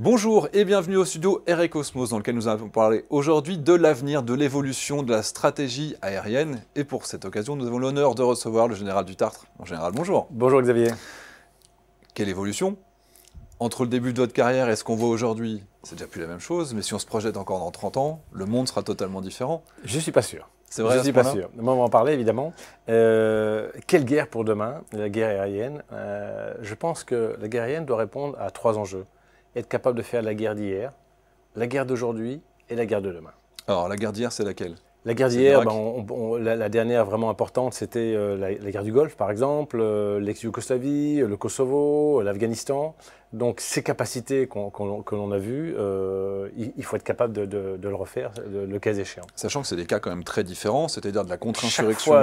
Bonjour et bienvenue au studio Air et Cosmos dans lequel nous allons parler aujourd'hui de l'avenir, de l'évolution de la stratégie aérienne. Et pour cette occasion, nous avons l'honneur de recevoir le général du Tartre. Mon général, bonjour. Bonjour Xavier. Quelle évolution? Entre le début de votre carrière et ce qu'on voit aujourd'hui, c'est déjà plus la même chose, mais si on se projette encore dans 30 ans, le monde sera totalement différent. Je ne suis pas sûr. C'est vrai, je ne suis pas sûr. On va en parler évidemment. Quelle guerre pour demain? La guerre aérienne. Je pense que la guerre aérienne doit répondre à trois enjeux. Être capable de faire la guerre d'hier, la guerre d'aujourd'hui et la guerre de demain. Alors, la guerre d'hier, c'est laquelle? La guerre d'hier, la dernière vraiment importante, c'était la guerre du Golfe, par exemple, l'ex-Yougoslavie, le Kosovo, l'Afghanistan. Donc ces capacités que l'on a vues, il faut être capable de le refaire, le cas échéant. Sachant que c'est des cas quand même très différents, c'est-à-dire de la contre-insurrection.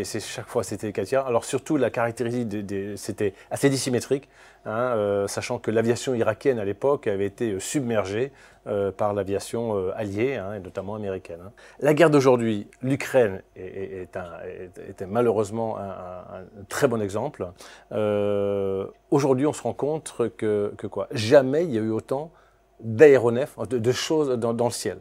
Chaque fois, c'était cas tiers. Alors surtout, la caractéristique, c'était assez dissymétrique, hein, sachant que l'aviation irakienne, à l'époque, avait été submergée par l'aviation alliée, hein, et notamment américaine. Hein. La guerre d'aujourd'hui, l'Ukraine est malheureusement un très bon exemple. Aujourd'hui, on se rend compte que jamais il y a eu autant d'aéronefs, de choses dans le ciel.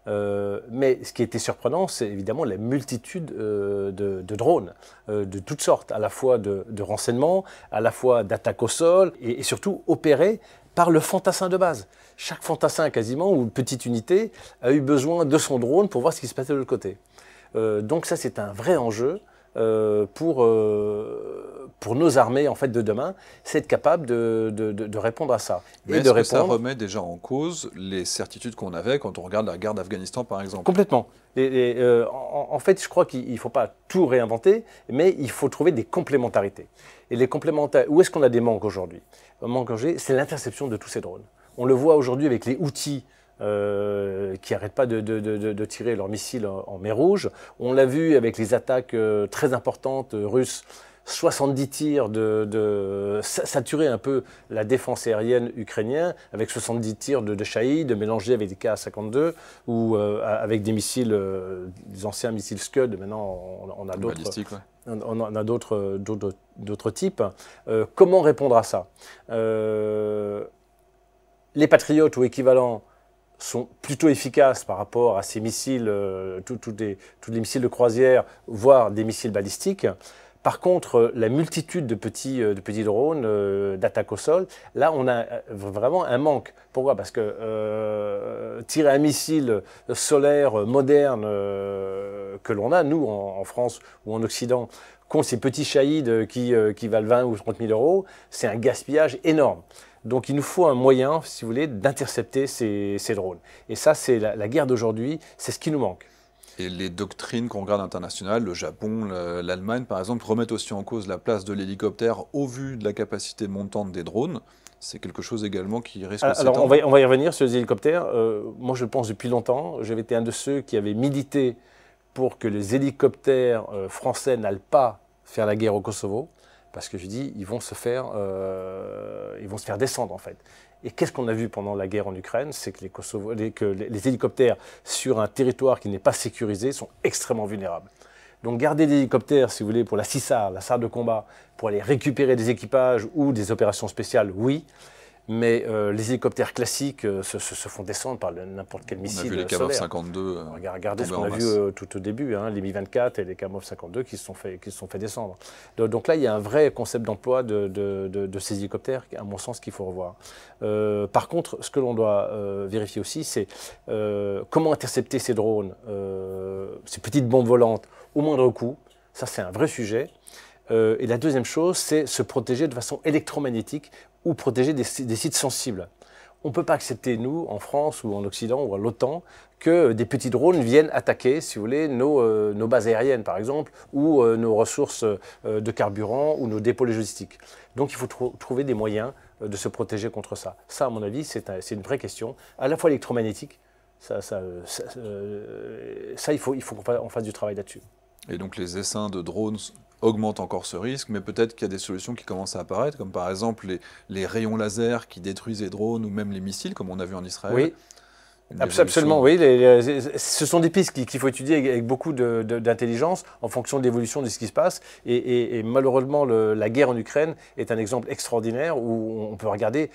Mais ce qui était surprenant, c'est évidemment la multitude de drones, de toutes sortes, à la fois de renseignements, à la fois d'attaques au sol, et surtout opérés par le fantassin de base. Chaque fantassin quasiment, ou petite unité, a eu besoin de son drone pour voir ce qui se passait de l'autre côté. Donc ça, c'est un vrai enjeu pour nos armées en fait, de demain, c'est être capable de répondre à ça. Mais est-ce que ça remet déjà en cause les certitudes qu'on avait quand on regarde la guerre d'Afghanistan, par exemple? Complètement. En fait, je crois qu'il ne faut pas tout réinventer, mais il faut trouver des complémentarités. Et les complémentarités, où est-ce qu'on a des manques aujourd'hui? Un manque aujourd'hui, c'est l'interception de tous ces drones. On le voit aujourd'hui avec les Houthis, qui n'arrêtent pas de tirer leurs missiles en mer Rouge. On l'a vu avec les attaques très importantes russes, 70 tirs saturer un peu la défense aérienne ukrainienne, avec 70 tirs de Shahed mélangés avec des Ka-52 ou avec des missiles, des anciens missiles Scud. Maintenant, on a d'autres. Ouais. On a d'autres types. Comment répondre à ça? Les Patriotes ou équivalents sont plutôt efficaces par rapport à ces missiles, tous les missiles de croisière, voire des missiles balistiques. Par contre, la multitude de petits drones d'attaque au sol, là, on a vraiment un manque. Pourquoi? Parce que tirer un missile solaire moderne que l'on a, nous, en France ou en Occident, contre ces petits Shahed qui valent 20 ou 30 000 euros, c'est un gaspillage énorme. Donc il nous faut un moyen, si vous voulez, d'intercepter ces drones. Et ça, c'est la guerre d'aujourd'hui, c'est ce qui nous manque. Et les doctrines qu'on regarde internationales, le Japon, l'Allemagne par exemple, remettent aussi en cause la place de l'hélicoptère au vu de la capacité montante des drones. C'est quelque chose également qui risque de s'étendre. Alors on va y revenir sur les hélicoptères. Moi je pense depuis longtemps, j'avais été un de ceux qui avaient milité pour que les hélicoptères français n'aillent pas faire la guerre au Kosovo. Parce que je dis, ils vont se faire descendre en fait. Et qu'est-ce qu'on a vu pendant la guerre en Ukraine? C'est que les hélicoptères sur un territoire qui n'est pas sécurisé sont extrêmement vulnérables. Donc garder des hélicoptères, si vous voulez, pour la SISAR, la SAR de combat, pour aller récupérer des équipages ou des opérations spéciales, oui. Mais les hélicoptères classiques se font descendre par n'importe quel missile solaire. On a vu les Kamov-52. Regardez ce qu'on a vu tout au début, hein, les Mi-24 et les Kamov-52 qui se sont fait descendre. Donc là, il y a un vrai concept d'emploi de ces hélicoptères, à mon sens, qu'il faut revoir. Par contre, ce que l'on doit vérifier aussi, c'est comment intercepter ces drones, ces petites bombes volantes, au moindre coût. Ça, c'est un vrai sujet. Et la deuxième chose, c'est se protéger de façon électromagnétique ou protéger des sites sensibles. On ne peut pas accepter, nous, en France ou en Occident ou à l'OTAN, que des petits drones viennent attaquer, si vous voulez, nos bases aériennes, par exemple, ou nos ressources de carburant ou nos dépôts logistiques. Donc il faut trouver des moyens de se protéger contre ça. Ça, à mon avis, c'est une vraie question, à la fois électromagnétique, il faut qu'on fasse du travail là-dessus. Et donc les essaims de drones augmentent encore ce risque, mais peut-être qu'il y a des solutions qui commencent à apparaître, comme par exemple les rayons laser qui détruisent les drones ou même les missiles, comme on a vu en Israël. Oui, absolument, oui. Ce sont des pistes qu'il faut étudier avec beaucoup d'intelligence en fonction de l'évolution de ce qui se passe. Et malheureusement, la guerre en Ukraine est un exemple extraordinaire où on peut regarder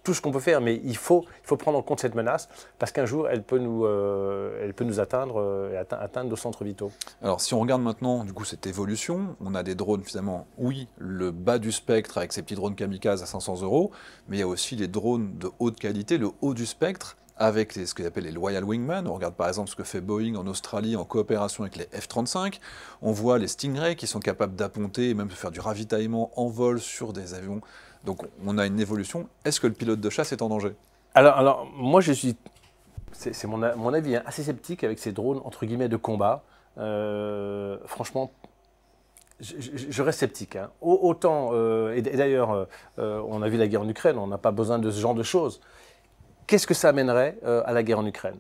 tout ce qu'on peut faire, mais il faut prendre en compte cette menace, parce qu'un jour, elle peut nous atteindre et atteindre nos centres vitaux. Alors si on regarde maintenant du coup cette évolution, on a des drones finalement, oui, le bas du spectre avec ces petits drones kamikazes à 500 €, mais il y a aussi les drones de haute qualité, le haut du spectre, avec ce qu'ils appellent les Loyal Wingman. On regarde par exemple ce que fait Boeing en Australie en coopération avec les F-35. On voit les Stingray qui sont capables d'apponter et même de faire du ravitaillement en vol sur des avions. Donc on a une évolution. Est-ce que le pilote de chasse est en danger? Alors moi je suis, c'est mon avis, hein, assez sceptique avec ces drones entre guillemets de combat. Franchement, je reste sceptique. Hein. Autant, et d'ailleurs, on a vu la guerre en Ukraine, on n'a pas besoin de ce genre de choses. Qu'est-ce que ça amènerait à la guerre en Ukraine?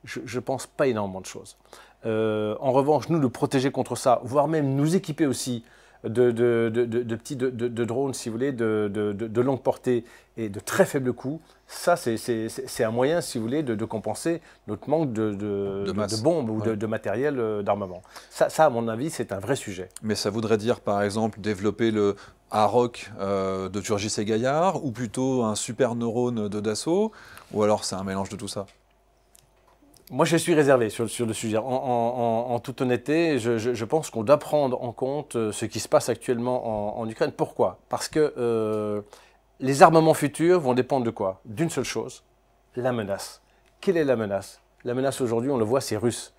Je ne pense pas énormément de choses. En revanche, nous protéger contre ça, voire même nous équiper aussi de petits drones, si vous voulez, de longue portée et de très faible coût, ça c'est un moyen, si vous voulez, de compenser notre manque de bombes ou de matériel d'armement. Ça, à mon avis, c'est un vrai sujet. Mais ça voudrait dire, par exemple, développer le Harrock de Turgis et Gaillard, ou plutôt un super neurone de Dassault, ou alors c'est un mélange de tout ça? Moi, je suis réservé sur le sujet. En toute honnêteté, je pense qu'on doit prendre en compte ce qui se passe actuellement en Ukraine. Pourquoi? Parce que les armements futurs vont dépendre de quoi? D'une seule chose, la menace. Quelle est la menace? La menace aujourd'hui, on le voit, c'est russe.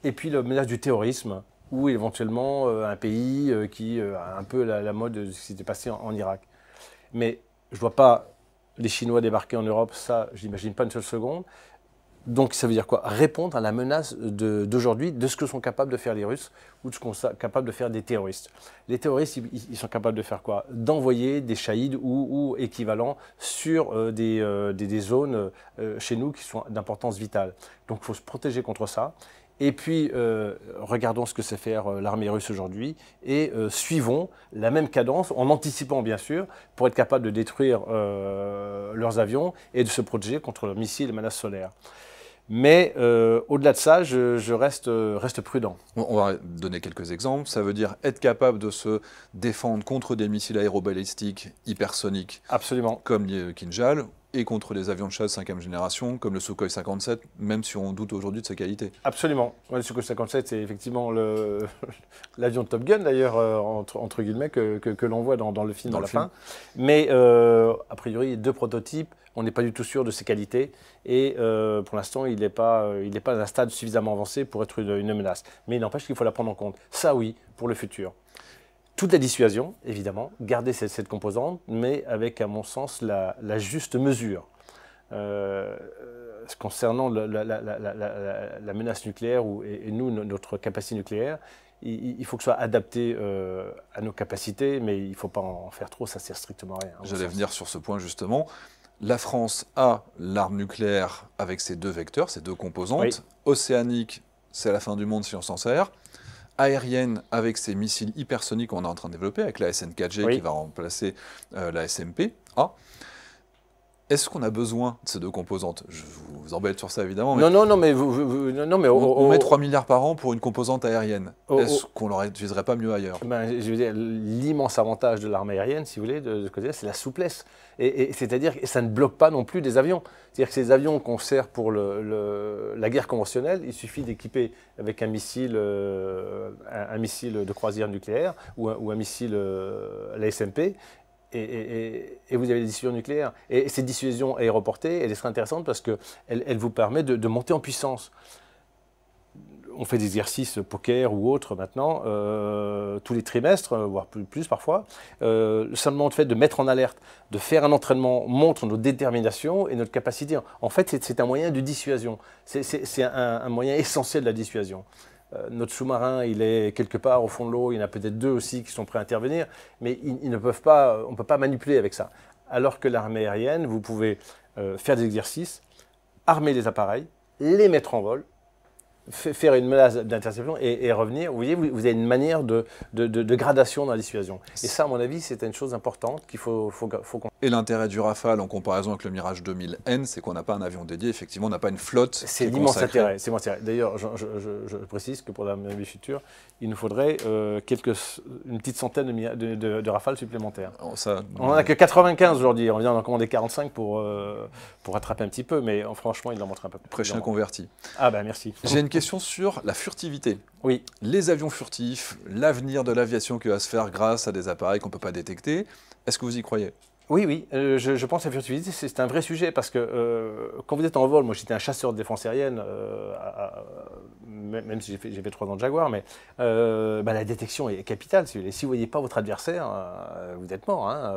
Et puis la menace du terrorisme, ou éventuellement un pays qui a un peu la mode de ce qui s'était passé en Irak. Mais je ne vois pas les Chinois débarquer en Europe, ça, je n'imagine pas une seule seconde. Donc ça veut dire quoi? Répondre à la menace d'aujourd'hui, de ce que sont capables de faire les Russes ou de ce que sont capables de faire des terroristes. Les terroristes, ils sont capables de faire quoi? D'envoyer des Shahed ou équivalents sur des zones chez nous qui sont d'importance vitale. Donc il faut se protéger contre ça. Et puis, regardons ce que sait faire l'armée russe aujourd'hui et suivons la même cadence, en anticipant bien sûr, pour être capable de détruire leurs avions et de se protéger contre leurs missiles et menaces solaires. Mais au-delà de ça, je reste prudent. On va donner quelques exemples. Ça veut dire être capable de se défendre contre des missiles aérobalistiques hypersoniques. Absolument. Comme les Kinjal, et contre les avions de chasse 5e génération, comme le Sukhoi 57, même si on doute aujourd'hui de sa qualité. Absolument. Ouais, le Sukhoi 57, c'est effectivement l'avion de Top Gun, d'ailleurs, entre guillemets, que l'on voit dans le film à la fin. Mais, a priori, 2 prototypes, on n'est pas du tout sûr de ses qualités. Et pour l'instant, il n'est pas à un stade suffisamment avancé pour être une menace. Mais il n'empêche qu'il faut la prendre en compte. Ça, oui, pour le futur. Toute la dissuasion, évidemment, garder cette composante, mais avec, à mon sens, la juste mesure. Concernant la menace nucléaire et nous, notre capacité nucléaire, il faut que ce soit adapté à nos capacités, mais il ne faut pas en faire trop, ça ne sert strictement à rien. J'allais venir sur ce point justement. La France a l'arme nucléaire avec ses 2 vecteurs, ses 2 composantes. Oui. Océanique, c'est la fin du monde si on s'en sert. Aérienne avec ses missiles hypersoniques qu'on est en train de développer, avec la SN4G qui va remplacer la SMP-A. Est-ce qu'on a besoin de ces 2 composantes? Je vous embête sur ça évidemment. Mais non, mais on met 3 milliards par an pour une composante aérienne. Est-ce qu'on ne l'utiliserait pas mieux ailleurs? Je veux dire, l'immense avantage de l'arme aérienne, si vous voulez, de ce côté-là, c'est la souplesse. Et c'est-à-dire que ça ne bloque pas non plus des avions. C'est-à-dire que ces avions qu'on sert pour la guerre conventionnelle, il suffit d'équiper avec un missile de croisière nucléaire ou un missile à la SMP. Et vous avez des dissuasions nucléaires. Et cette dissuasion aéroportée, elle est très intéressante parce qu'elle vous permet de monter en puissance. On fait des exercices poker ou autres maintenant, tous les trimestres, voire plus parfois. Simplement le fait de mettre en alerte, de faire un entraînement montre notre détermination et notre capacité. En fait, c'est un moyen de dissuasion. C'est un moyen essentiel de la dissuasion. Notre sous-marin, il est quelque part au fond de l'eau, il y en a peut-être 2 aussi qui sont prêts à intervenir, mais on ne peut pas manipuler avec ça. Alors que l'armée aérienne, vous pouvez faire des exercices, armer les appareils, les mettre en vol, faire une menace d'interception et revenir. Vous voyez, vous avez une manière de gradation dans la dissuasion. Et ça, à mon avis, c'est une chose importante qu'il faut qu'on... Et l'intérêt du Rafale en comparaison avec le Mirage 2000N, c'est qu'on n'a pas un avion dédié, effectivement, on n'a pas une flotte. C'est l'immense intérêt. C'est l'immense intérêt. D'ailleurs, je précise que pour la navire future, il nous faudrait une petite centaine de Rafales supplémentaires. Alors ça, on n'en a que 95 aujourd'hui. On vient d'en commander 45 pour rattraper un petit peu, mais franchement, il en montre un peu plus. Prêcher converti. Ah ben merci. J'ai une question sur la furtivité. Oui. Les avions furtifs, l'avenir de l'aviation qui va se faire grâce à des appareils qu'on ne peut pas détecter, est-ce que vous y croyez ? Oui, je pense que la furtivité, c'est un vrai sujet parce que quand vous êtes en vol, moi j'étais un chasseur de défense aérienne, même si j'ai fait 3 ans de Jaguar, mais la détection est capitale. Si vous ne voyez pas votre adversaire, vous êtes mort. Hein,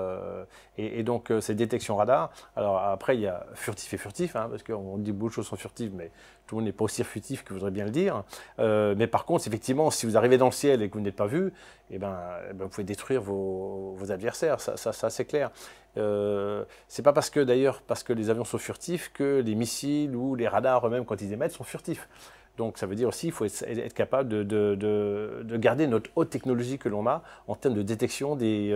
et donc cette détection radar, alors après il y a furtif et furtif, hein, parce qu'on dit beaucoup de choses sont furtives, mais tout le monde n'est pas aussi furtif que voudrait bien le dire. Mais par contre, effectivement, si vous arrivez dans le ciel et que vous n'êtes pas vu, vous pouvez détruire vos adversaires, ça c'est clair. C'est pas parce que les avions sont furtifs que les missiles ou les radars eux-mêmes quand ils émettent sont furtifs. Donc ça veut dire aussi qu'il faut être capable de garder notre haute technologie que l'on a en termes de détection des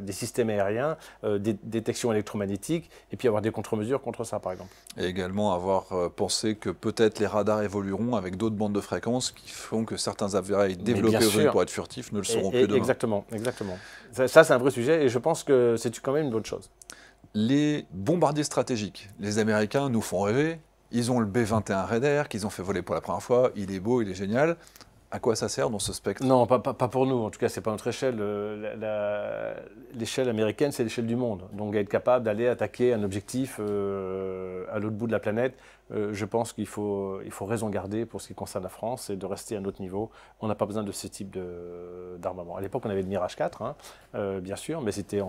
systèmes aériens, des détections électromagnétiques, et puis avoir des contre-mesures contre ça par exemple. Et également avoir pensé que peut-être les radars évolueront avec d'autres bandes de fréquences qui font que certains appareils développés aujourd'hui pour être furtifs ne le seront plus demain. Exactement. Ça c'est un vrai sujet et je pense que c'est quand même une bonne chose. Les bombardiers stratégiques, les Américains nous font rêver. Ils ont le B-21 Raider qu'ils ont fait voler pour la première fois. Il est beau, il est génial. À quoi ça sert dans ce spectre? Non, pas pour nous. En tout cas, c'est pas notre échelle. L'échelle américaine, c'est l'échelle du monde. Donc, être capable d'aller attaquer un objectif à l'autre bout de la planète, je pense qu'il faut raison garder pour ce qui concerne la France et de rester à notre niveau. On n'a pas besoin de ce type d'armement. À l'époque, on avait le Mirage 4, hein, bien sûr, mais c'était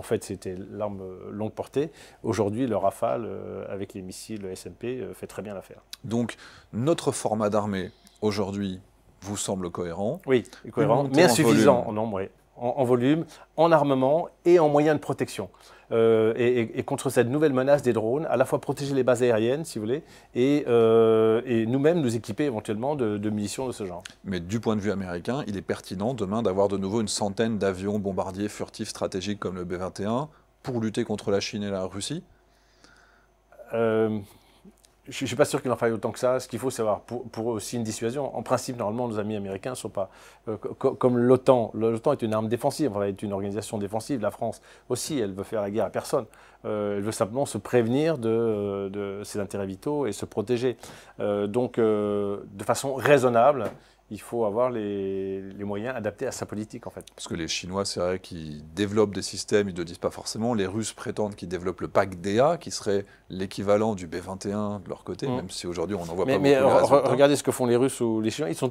l'arme longue portée. Aujourd'hui, le Rafale, avec les missiles SMP, fait très bien l'affaire. Donc, notre format d'armée, aujourd'hui, vous semble cohérent. Oui, cohérent, mais insuffisant en nombre, en volume, en armement et en moyens de protection. Et contre cette nouvelle menace des drones, à la fois protéger les bases aériennes, si vous voulez, et nous-mêmes nous équiper éventuellement de munitions de ce genre. Mais du point de vue américain, il est pertinent demain d'avoir de nouveau une centaine d'avions bombardiers furtifs stratégiques comme le B-21 pour lutter contre la Chine et la Russie. Je ne suis pas sûr qu'il en faille autant que ça. Ce qu'il faut, c'est avoir pour eux aussi une dissuasion. En principe, normalement, nos amis américains ne sont pas comme l'OTAN. L'OTAN est une arme défensive, elle est une organisation défensive. La France aussi, elle veut faire la guerre à personne. Elle veut simplement se prévenir de ses intérêts vitaux et se protéger. Donc, de façon raisonnable, il faut avoir les moyens adaptés à sa politique, en fait. Parce que les Chinois, c'est vrai qu'ils développent des systèmes, ils ne le disent pas forcément. Les Russes prétendent qu'ils développent le PAC-DA, qui serait l'équivalent du B-21 de leur côté, même si aujourd'hui, on n'en voit pas beaucoup. Mais regardez ce que font les Russes ou les Chinois. Ils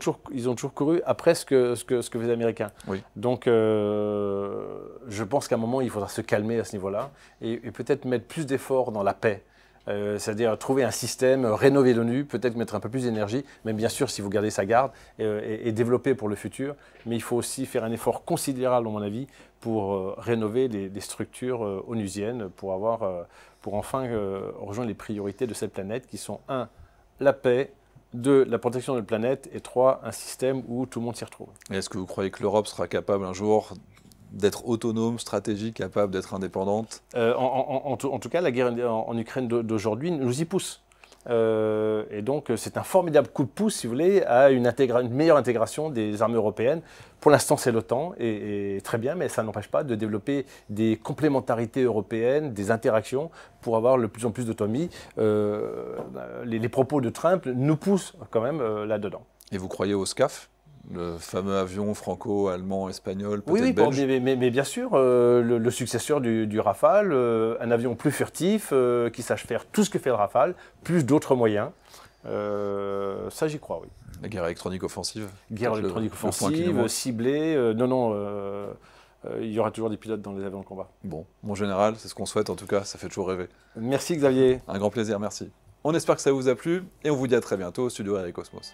ont toujours couru après ce que faisaient les Américains. Oui. Donc, je pense qu'à un moment, il faudra se calmer à ce niveau-là et peut-être mettre plus d'efforts dans la paix. C'est-à-dire trouver un système, rénover l'ONU, peut-être mettre un peu plus d'énergie, même bien sûr si vous gardez sa garde, et développer pour le futur. Mais il faut aussi faire un effort considérable, à mon avis, pour rénover les structures onusiennes, pour enfin rejoindre les priorités de cette planète qui sont 1. La paix, 2. La protection de la planète, et 3. Un système où tout le monde s'y retrouve. Et est-ce que vous croyez que l'Europe sera capable un jour d'être autonome, stratégique, capable d'être indépendante? En tout cas, la guerre en Ukraine d'aujourd'hui nous y pousse. Et donc, c'est un formidable coup de pouce, si vous voulez, à une meilleure intégration des armées européennes. Pour l'instant, c'est l'OTAN, et très bien, mais ça n'empêche pas de développer des complémentarités européennes, des interactions, pour avoir de plus en plus d'autonomie. Les propos de Trump nous poussent quand même là-dedans. Et vous croyez au SCAF ? Le fameux avion franco-allemand, espagnol, peut-être belge. Mais bien sûr, le successeur du Rafale, un avion plus furtif, qui sache faire tout ce que fait le Rafale, plus d'autres moyens. Ça, j'y crois, oui. La guerre électronique offensive. Guerre électronique offensive, ciblée. Il y aura toujours des pilotes dans les avions de combat. Bon, mon général, c'est ce qu'on souhaite en tout cas, ça fait toujours rêver. Merci Xavier. Un grand plaisir, merci. On espère que ça vous a plu et on vous dit à très bientôt au studio Aéricosmos.